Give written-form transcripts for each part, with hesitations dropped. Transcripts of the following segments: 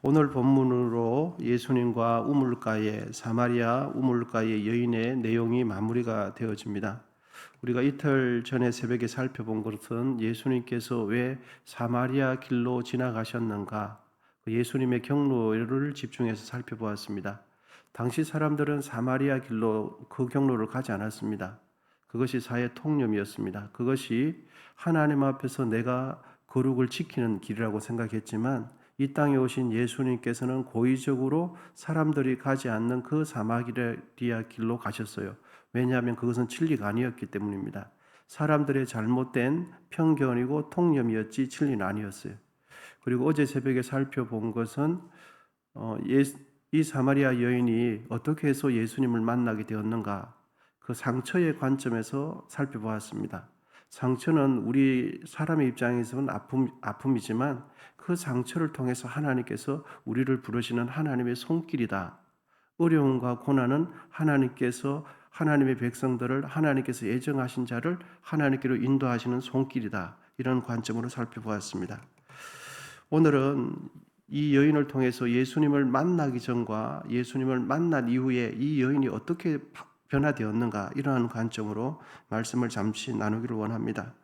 오늘 본문으로 예수님과 우물가의 사마리아 우물가의 여인의 내용이 마무리가 되어집니다. 우리가 이틀 전에 새벽에 살펴본 것은 예수님께서 왜 사마리아 길로 지나가셨는가, 예수님의 경로를 집중해서 살펴보았습니다. 당시 사람들은 사마리아 길로 그 경로를 가지 않았습니다. 그것이 사회 통념이었습니다. 그것이 하나님 앞에서 내가 거룩을 지키는 길이라고 생각했지만 이 땅에 오신 예수님께서는 고의적으로 사람들이 가지 않는 그 사마리아 길로 가셨어요. 왜냐하면 그것은 진리가 아니었기 때문입니다. 사람들의 잘못된 편견이고 통념이었지 진리는 아니었어요. 그리고 어제 새벽에 살펴본 것은 이 사마리아 여인이 어떻게 해서 예수님을 만나게 되었는가, 그 상처의 관점에서 살펴보았습니다. 상처는 우리 사람의 입장에서는 아픔이지만 그 상처를 통해서 하나님께서 우리를 부르시는 하나님의 손길이다. 어려움과 고난은 하나님께서 하나님의 백성들을 하나님께서 예정하신 자를 하나님께로 인도하시는 손길이다. 이런 관점으로 살펴보았습니다. 오늘은 이 여인을 통해서 예수님을 만나기 전과 예수님을 만난 이후에 이 여인이 어떻게 변화되었는가, 이러한 관점으로 말씀을 잠시 나누기를 원합니다.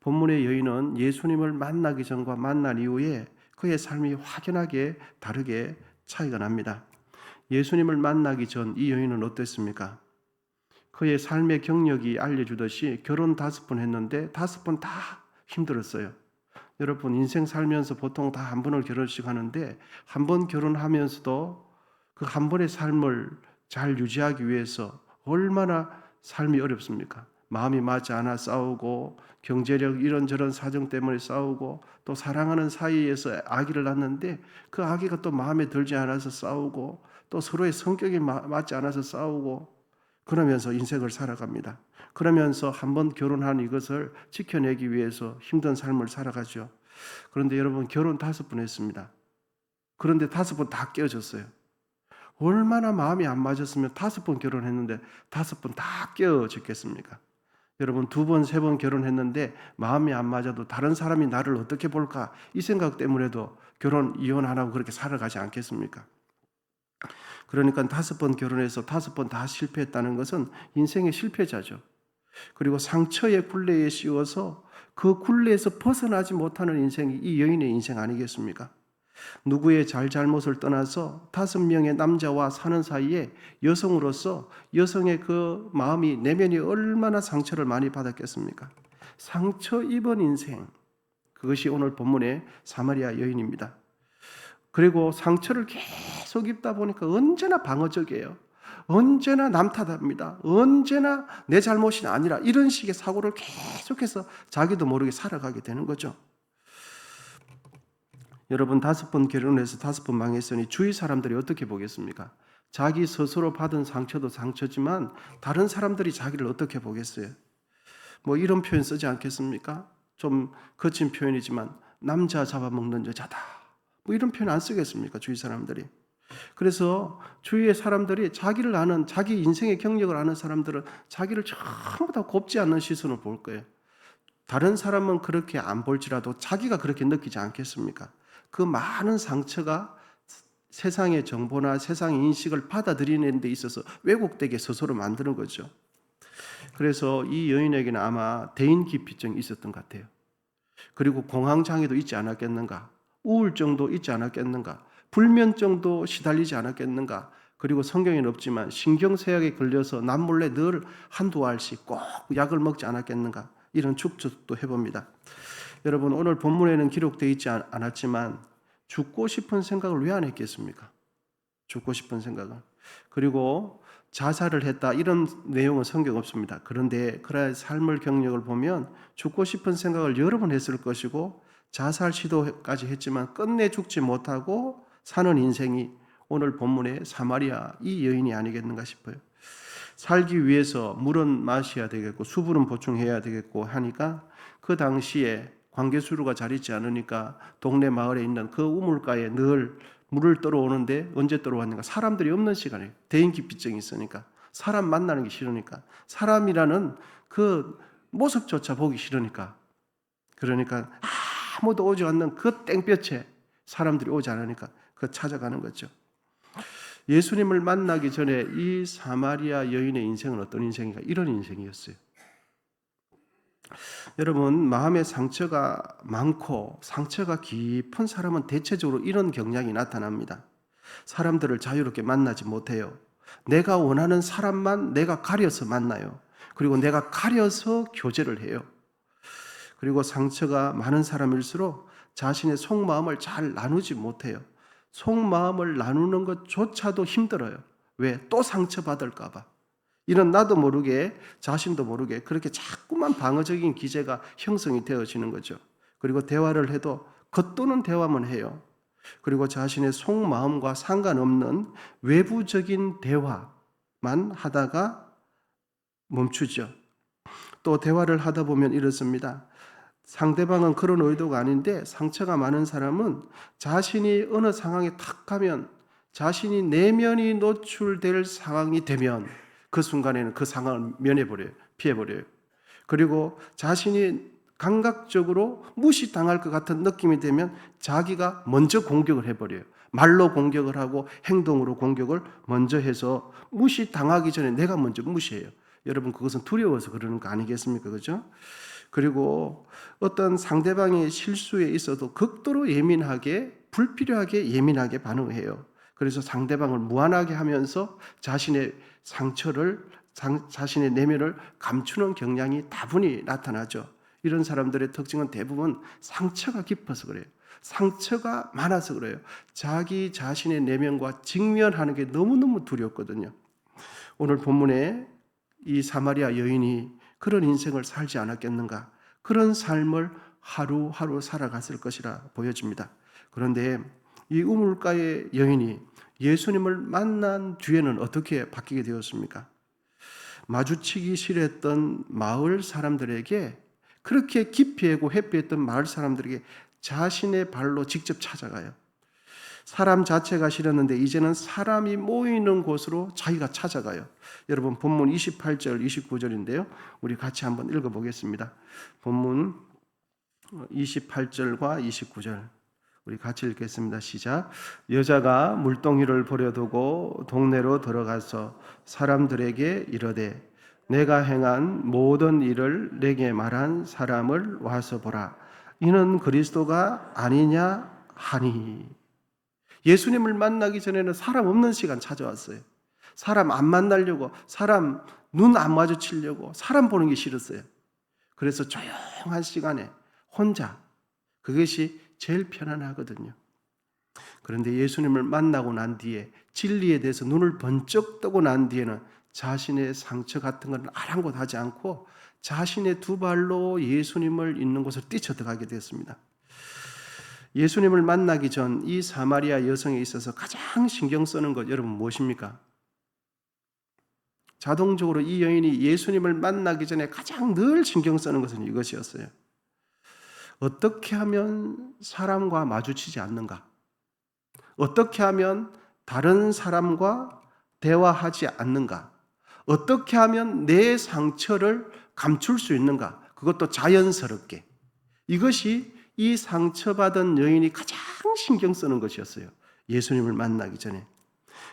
본문의 여인은 예수님을 만나기 전과 만난 이후에 그의 삶이 확연하게 다르게 차이가 납니다. 예수님을 만나기 전 이 여인은 어땠습니까? 그의 삶의 경력이 알려주듯이 결혼 5번 했는데 5번 다 힘들었어요. 여러분, 인생 살면서 보통 다 한 번을 결혼식 하는데 한 번 결혼하면서도 그 한 번의 삶을 잘 유지하기 위해서 얼마나 삶이 어렵습니까? 마음이 맞지 않아 싸우고, 경제력 이런저런 사정 때문에 싸우고, 또 사랑하는 사이에서 아기를 낳는데 그 아기가 또 마음에 들지 않아서 싸우고, 또 서로의 성격이 맞지 않아서 싸우고, 그러면서 인생을 살아갑니다. 그러면서 한 번 결혼한 이것을 지켜내기 위해서 힘든 삶을 살아가죠. 그런데 여러분, 결혼 5번 했습니다. 그런데 5번 다 깨어졌어요. 얼마나 마음이 안 맞았으면 5번 결혼했는데 5번 다 깨어졌겠습니까? 여러분, 2번, 3번 결혼했는데 마음이 안 맞아도 다른 사람이 나를 어떻게 볼까, 이 생각 때문에도 이혼 안 하고 그렇게 살아가지 않겠습니까? 그러니까 5번 결혼해서 5번 다 실패했다는 것은 인생의 실패자죠. 그리고 상처의 굴레에 씌워서 그 굴레에서 벗어나지 못하는 인생이 이 여인의 인생 아니겠습니까? 누구의 잘못을 떠나서 5명의 남자와 사는 사이에 여성으로서 여성의 그 마음이, 내면이 얼마나 상처를 많이 받았겠습니까? 상처 입은 인생, 그것이 오늘 본문의 사마리아 여인입니다. 그리고 상처를 계속 입다 보니까 언제나 방어적이에요. 언제나 남 탓합니다. 언제나 내 잘못이 아니라, 이런 식의 사고를 계속해서 자기도 모르게 살아가게 되는 거죠. 여러분, 5번 결혼해서 5번 망했으니 주위 사람들이 어떻게 보겠습니까? 자기 스스로 받은 상처도 상처지만 다른 사람들이 자기를 어떻게 보겠어요? 뭐 이런 표현 쓰지 않겠습니까? 좀 거친 표현이지만 남자 잡아먹는 여자다, 뭐 이런 표현 안 쓰겠습니까? 주위 사람들이. 그래서 주위의 사람들이 자기를 아는, 자기 인생의 경력을 아는 사람들은 자기를 전부 다 곱지 않는 시선을 볼 거예요. 다른 사람은 그렇게 안 볼지라도 자기가 그렇게 느끼지 않겠습니까? 그 많은 상처가 세상의 정보나 세상의 인식을 받아들이는 데 있어서 왜곡되게 스스로 만드는 거죠. 그래서 이 여인에게는 아마 대인기피증이 있었던 것 같아요. 그리고 공황장애도 있지 않았겠는가? 우울증도 있지 않았겠는가? 불면증도 시달리지 않았겠는가? 그리고 성경에는 없지만 신경쇠약에 걸려서 남몰래 늘 한두 알씩 꼭 약을 먹지 않았겠는가? 이런 추측도 해봅니다. 여러분, 오늘 본문에는 기록되어 있지 않았지만 죽고 싶은 생각을 왜 안 했겠습니까? 죽고 싶은 생각을. 그리고 자살을 했다, 이런 내용은 성경 없습니다. 그런데 그의 삶을 경력을 보면 죽고 싶은 생각을 여러 번 했을 것이고 자살 시도까지 했지만 끝내 죽지 못하고 사는 인생이 오늘 본문의 사마리아 이 여인이 아니겠는가 싶어요. 살기 위해서 물은 마셔야 되겠고 수분은 보충해야 되겠고 하니까 그 당시에 관계수로가 잘 있지 않으니까 동네 마을에 있는 그 우물가에 늘 물을 떨어오는데, 언제 떨어왔는가? 사람들이 없는 시간에, 대인기피증이 있으니까, 사람 만나는 게 싫으니까, 사람이라는 그 모습조차 보기 싫으니까, 그러니까 아무도 오지 않는 그 땡볕에 사람들이 오지 않으니까 찾아가는 거죠. 예수님을 만나기 전에 이 사마리아 여인의 인생은 어떤 인생인가? 이런 인생이었어요. 여러분, 마음의 상처가 많고 상처가 깊은 사람은 대체적으로 이런 경향이 나타납니다. 사람들을 자유롭게 만나지 못해요. 내가 원하는 사람만 내가 가려서 만나요. 그리고 내가 가려서 교제를 해요. 그리고 상처가 많은 사람일수록 자신의 속마음을 잘 나누지 못해요. 속마음을 나누는 것조차도 힘들어요. 왜? 또 상처받을까 봐. 이런 나도 모르게, 자신도 모르게 그렇게 자꾸만 방어적인 기제가 형성이 되어지는 거죠. 그리고 대화를 해도 겉도는 대화만 해요. 그리고 자신의 속마음과 상관없는 외부적인 대화만 하다가 멈추죠. 또 대화를 하다 보면 이렇습니다. 상대방은 그런 의도가 아닌데 상처가 많은 사람은 자신이 어느 상황에 탁 가면 자신이 내면이 노출될 상황이 되면 그 순간에는 그 상황을 면해버려요. 피해버려요. 그리고 자신이 감각적으로 무시당할 것 같은 느낌이 되면 자기가 먼저 공격을 해버려요. 말로 공격을 하고 행동으로 공격을 먼저 해서 무시당하기 전에 내가 먼저 무시해요. 여러분, 그것은 두려워서 그러는 거 아니겠습니까? 그죠? 그리고 어떤 상대방의 실수에 있어도 극도로 예민하게, 불필요하게 예민하게 반응해요. 그래서 상대방을 무안하게 하면서 자신의 상처를, 자신의 내면을 감추는 경향이 다분히 나타나죠. 이런 사람들의 특징은 대부분 상처가 깊어서 그래요. 상처가 많아서 그래요. 자기 자신의 내면과 직면하는 게 너무너무 두렵거든요. 오늘 본문에 이 사마리아 여인이 그런 인생을 살지 않았겠는가? 그런 삶을 하루하루 살아갔을 것이라 보여집니다. 그런데 이 우물가의 여인이 예수님을 만난 뒤에는 어떻게 바뀌게 되었습니까? 마주치기 싫어했던 마을 사람들에게, 그렇게 기피하고 회피했던 마을 사람들에게 자신의 발로 직접 찾아가요. 사람 자체가 싫었는데 이제는 사람이 모이는 곳으로 자기가 찾아가요. 여러분, 본문 28절, 29절인데요. 우리 같이 한번 읽어보겠습니다. 본문 28절과 29절 우리 같이 읽겠습니다. 시작. 여자가 물동이를 버려두고 동네로 들어가서 사람들에게 이르되 내가 행한 모든 일을 내게 말한 사람을 와서 보라. 이는 그리스도가 아니냐 하니. 예수님을 만나기 전에는 사람 없는 시간 찾아왔어요. 사람 안 만나려고, 사람 눈 안 마주치려고, 사람 보는 게 싫었어요. 그래서 조용한 시간에 혼자, 그것이 제일 편안하거든요. 그런데 예수님을 만나고 난 뒤에 진리에 대해서 눈을 번쩍 뜨고 난 뒤에는 자신의 상처 같은 건 아랑곳하지 않고 자신의 두 발로 예수님을 있는 곳을 뛰쳐들어가게 됐습니다. 예수님을 만나기 전 이 사마리아 여성에 있어서 가장 신경 쓰는 것 여러분 무엇입니까? 자동적으로 이 여인이 예수님을 만나기 전에 가장 늘 신경 쓰는 것은 이것이었어요. 어떻게 하면 사람과 마주치지 않는가? 어떻게 하면 다른 사람과 대화하지 않는가? 어떻게 하면 내 상처를 감출 수 있는가? 그것도 자연스럽게. 이것이 이 상처받은 여인이 가장 신경 쓰는 것이었어요. 예수님을 만나기 전에.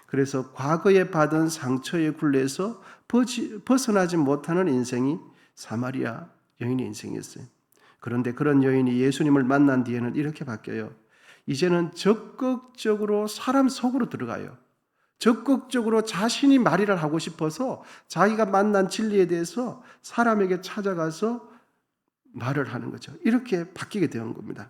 그래서 과거에 받은 상처의 굴레에서 벗어나지 못하는 인생이 사마리아 여인의 인생이었어요. 그런데 그런 여인이 예수님을 만난 뒤에는 이렇게 바뀌어요. 이제는 적극적으로 사람 속으로 들어가요. 적극적으로 자신이 말이라 하고 싶어서 자기가 만난 진리에 대해서 사람에게 찾아가서 말을 하는 거죠. 이렇게 바뀌게 된 겁니다.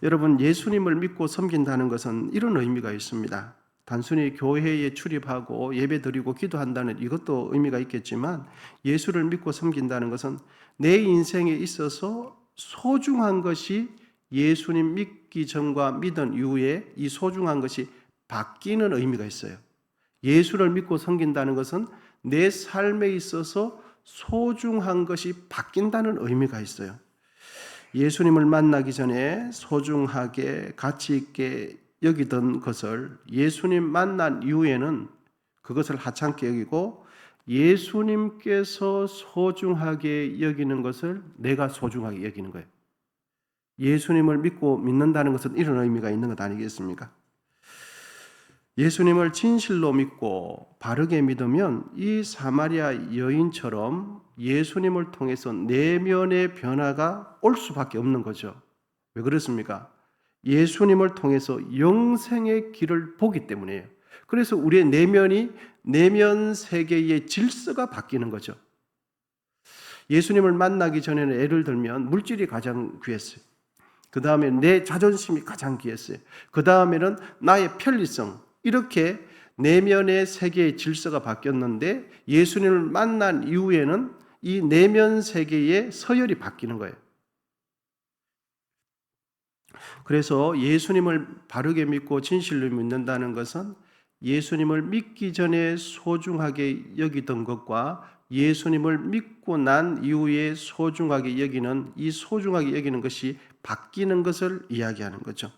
여러분, 예수님을 믿고 섬긴다는 것은 이런 의미가 있습니다. 단순히 교회에 출입하고 예배드리고 기도한다는 이것도 의미가 있겠지만 예수를 믿고 섬긴다는 것은 내 인생에 있어서 소중한 것이 예수님 믿기 전과 믿은 이후에 이 소중한 것이 바뀌는 의미가 있어요. 예수를 믿고 섬긴다는 것은 내 삶에 있어서 소중한 것이 바뀐다는 의미가 있어요. 예수님을 만나기 전에 소중하게 가치 있게 여기던 것을 예수님 만난 이후에는 그것을 하찮게 여기고 예수님께서 소중하게 여기는 것을 내가 소중하게 여기는 거예요. 예수님을 믿는다는 것은 이런 의미가 있는 것 아니겠습니까? 예수님을 진실로 믿고 바르게 믿으면 이 사마리아 여인처럼 예수님을 통해서 내면의 변화가 올 수밖에 없는 거죠. 왜 그렇습니까? 예수님을 통해서 영생의 길을 보기 때문이에요. 그래서 우리의 내면 세계의 질서가 바뀌는 거죠. 예수님을 만나기 전에는 예를 들면 물질이 가장 귀했어요. 그 다음에 내 자존심이 가장 귀했어요. 그 다음에는 나의 편리성, 이렇게 내면의 세계의 질서가 바뀌었는데 예수님을 만난 이후에는 이 내면 세계의 서열이 바뀌는 거예요. 그래서 예수님을 바르게 믿고 진실로 믿는다는 것은 예수님을 믿기 전에 소중하게 여기던 것과 예수님을 믿고 난 이후에 소중하게 여기는, 이 소중하게 여기는 것이 바뀌는 것을 이야기하는 거죠.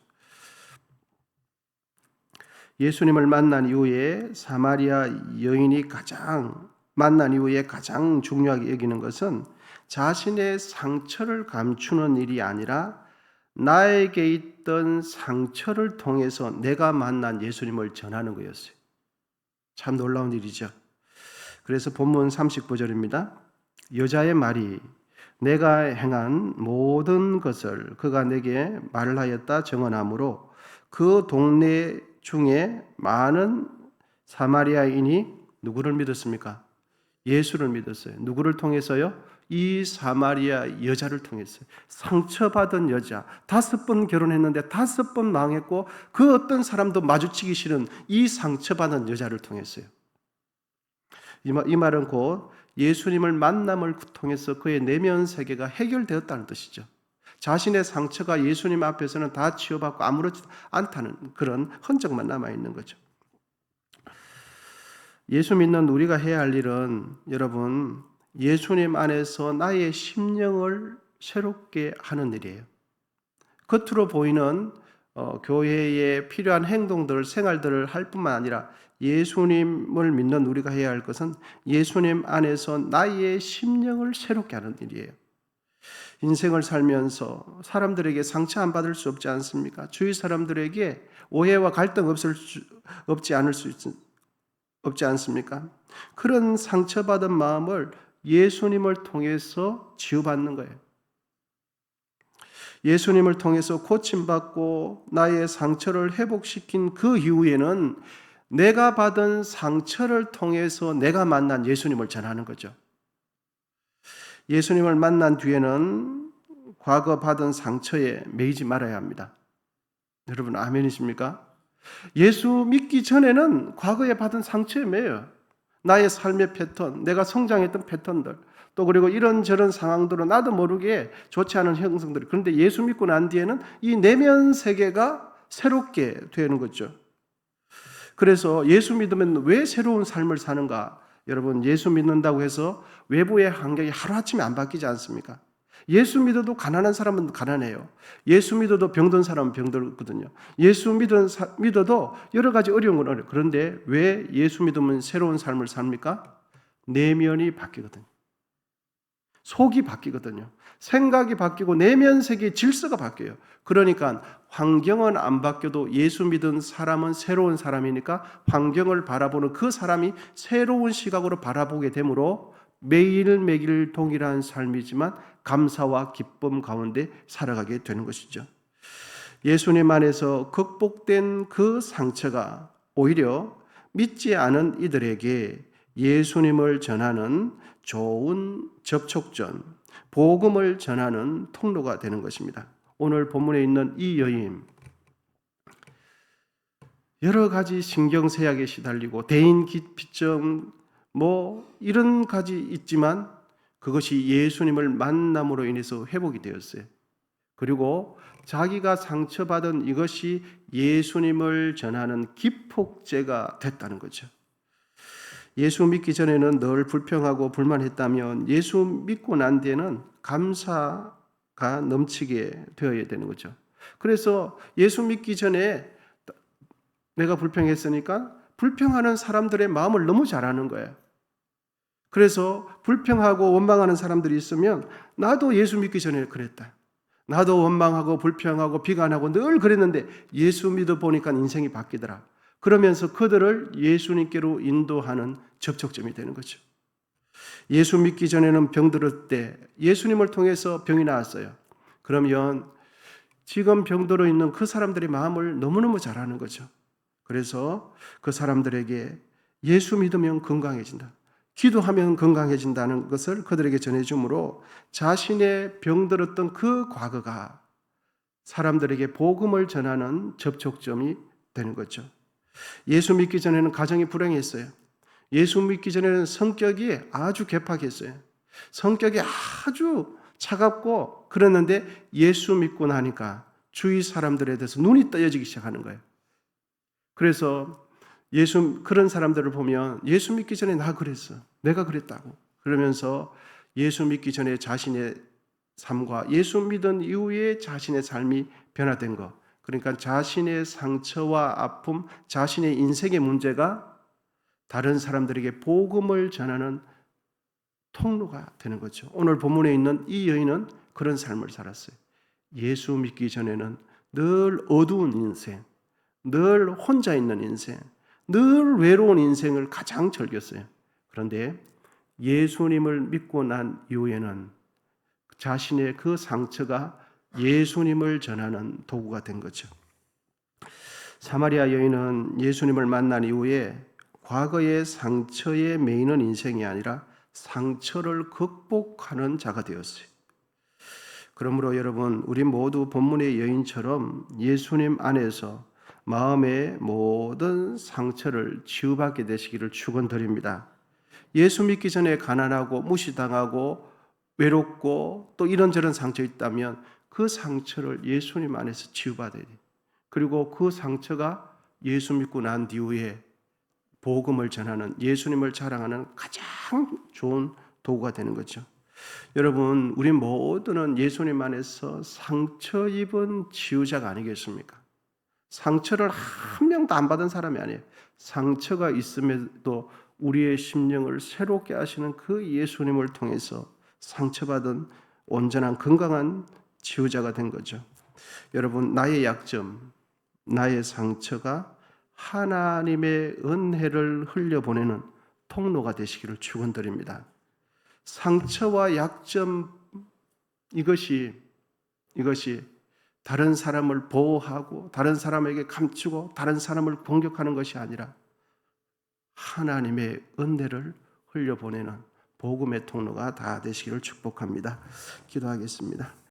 예수님을 만난 이후에 사마리아 여인이 만난 이후에 가장 중요하게 여기는 것은 자신의 상처를 감추는 일이 아니라 나에게 있던 상처를 통해서 내가 만난 예수님을 전하는 거였어요. 참 놀라운 일이죠. 그래서 본문 39절입니다. 여자의 말이 내가 행한 모든 것을 그가 내게 말하였다 증언하므로 그 동네 중에 많은 사마리아인이 누구를 믿었습니까? 예수를 믿었어요. 누구를 통해서요? 이 사마리아 여자를 통했어요. 상처받은 여자, 5번 결혼했는데 5번 망했고 그 어떤 사람도 마주치기 싫은 이 상처받은 여자를 통했어요. 이 말은 곧 예수님을 만남을 통해서 그의 내면 세계가 해결되었다는 뜻이죠. 자신의 상처가 예수님 앞에서는 다 치유받고 아무렇지도 않다는 그런 흔적만 남아있는 거죠. 예수 믿는 우리가 해야 할 일은 여러분, 예수님 안에서 나의 심령을 새롭게 하는 일이에요. 겉으로 보이는 교회에 필요한 행동들, 생활들을 할 뿐만 아니라 예수님을 믿는 우리가 해야 할 것은 예수님 안에서 나의 심령을 새롭게 하는 일이에요. 인생을 살면서 사람들에게 상처 안 받을 수 없지 않습니까? 주위 사람들에게 오해와 갈등 없지 않습니까? 그런 상처받은 마음을 예수님을 통해서 치유받는 거예요. 예수님을 통해서 고침받고 나의 상처를 회복시킨 그 이후에는 내가 받은 상처를 통해서 내가 만난 예수님을 전하는 거죠. 예수님을 만난 뒤에는 과거 받은 상처에 매이지 말아야 합니다. 여러분 아멘이십니까? 예수 믿기 전에는 과거에 받은 상처에 매여요. 나의 삶의 패턴, 내가 성장했던 패턴들, 또 그리고 이런저런 상황들은 나도 모르게 좋지 않은 형성들. 그런데 예수 믿고 난 뒤에는 이 내면 세계가 새롭게 되는 거죠. 그래서 예수 믿으면 왜 새로운 삶을 사는가? 여러분, 예수 믿는다고 해서 외부의 환경이 하루아침에 안 바뀌지 않습니까? 예수 믿어도 가난한 사람은 가난해요. 예수 믿어도 병든 사람은 병들거든요. 예수 믿어도 여러 가지 어려운 건 어려워요. 그런데 왜 예수 믿으면 새로운 삶을 삽니까? 내면이 바뀌거든요. 속이 바뀌거든요. 생각이 바뀌고 내면 세계의 질서가 바뀌어요. 그러니까 환경은 안 바뀌어도 예수 믿은 사람은 새로운 사람이니까 환경을 바라보는 그 사람이 새로운 시각으로 바라보게 되므로 매일매일 동일한 삶이지만 감사와 기쁨 가운데 살아가게 되는 것이죠. 예수님 안에서 극복된 그 상처가 오히려 믿지 않은 이들에게 예수님을 전하는 좋은 접촉점, 복음을 전하는 통로가 되는 것입니다. 오늘 본문에 있는 이 여인, 여러 가지 신경쇠약에 시달리고 대인 기피증 이런 가지 있지만 그것이 예수님을 만남으로 인해서 회복이 되었어요. 그리고 자기가 상처받은 이것이 예수님을 전하는 기폭제가 됐다는 거죠. 예수 믿기 전에는 늘 불평하고 불만했다면 예수 믿고 난 뒤에는 감사가 넘치게 되어야 되는 거죠. 그래서 예수 믿기 전에 내가 불평했으니까 불평하는 사람들의 마음을 너무 잘 아는 거예요. 그래서 불평하고 원망하는 사람들이 있으면 나도 예수 믿기 전에 그랬다. 나도 원망하고 불평하고 비관하고 늘 그랬는데 예수 믿어 보니까 인생이 바뀌더라. 그러면서 그들을 예수님께로 인도하는 접촉점이 되는 거죠. 예수 믿기 전에는 병들을 때 예수님을 통해서 병이 나았어요. 그러면 지금 병들어 있는 그 사람들의 마음을 너무너무 잘 아는 거죠. 그래서 그 사람들에게 예수 믿으면 건강해진다, 기도하면 건강해진다는 것을 그들에게 전해주므로 자신의 병들었던 그 과거가 사람들에게 복음을 전하는 접촉점이 되는 거죠. 예수 믿기 전에는 가정이 불행했어요. 예수 믿기 전에는 성격이 아주 괴팍했어요. 성격이 아주 차갑고 그랬는데 예수 믿고 나니까 주위 사람들에 대해서 눈이 떠여지기 시작하는 거예요. 그래서 그런 사람들을 보면 예수 믿기 전에 나 그랬어, 내가 그랬다고 그러면서 예수 믿기 전에 자신의 삶과 예수 믿은 이후에 자신의 삶이 변화된 것, 그러니까 자신의 상처와 아픔, 자신의 인생의 문제가 다른 사람들에게 복음을 전하는 통로가 되는 거죠. 오늘 본문에 있는 이 여인은 그런 삶을 살았어요. 예수 믿기 전에는 늘 어두운 인생, 늘 혼자 있는 인생, 늘 외로운 인생을 가장 즐겼어요. 그런데 예수님을 믿고 난 이후에는 자신의 그 상처가 예수님을 전하는 도구가 된 거죠. 사마리아 여인은 예수님을 만난 이후에 과거의 상처에 매이는 인생이 아니라 상처를 극복하는 자가 되었어요. 그러므로 여러분, 우리 모두 본문의 여인처럼 예수님 안에서 마음의 모든 상처를 치유받게 되시기를 축원드립니다. 예수 믿기 전에 가난하고 무시당하고 외롭고 또 이런저런 상처 있다면 그 상처를 예수님 안에서 치유받아야 돼요. 그리고 그 상처가 예수 믿고 난 뒤에 복음을 전하는, 예수님을 자랑하는 가장 좋은 도구가 되는 거죠. 여러분, 우리 모두는 예수님 안에서 상처 입은 치유자가 아니겠습니까? 상처를 한 명도 안 받은 사람이 아니에요. 상처가 있음에도 우리의 심령을 새롭게 하시는 그 예수님을 통해서 상처받은 온전한 건강한 치유자가 된 거죠. 여러분, 나의 약점, 나의 상처가 하나님의 은혜를 흘려보내는 통로가 되시기를 축원드립니다. 상처와 약점, 이것이 다른 사람을 보호하고 다른 사람에게 감추고 다른 사람을 공격하는 것이 아니라 하나님의 은혜를 흘려보내는 복음의 통로가 다 되시기를 축복합니다. 기도하겠습니다.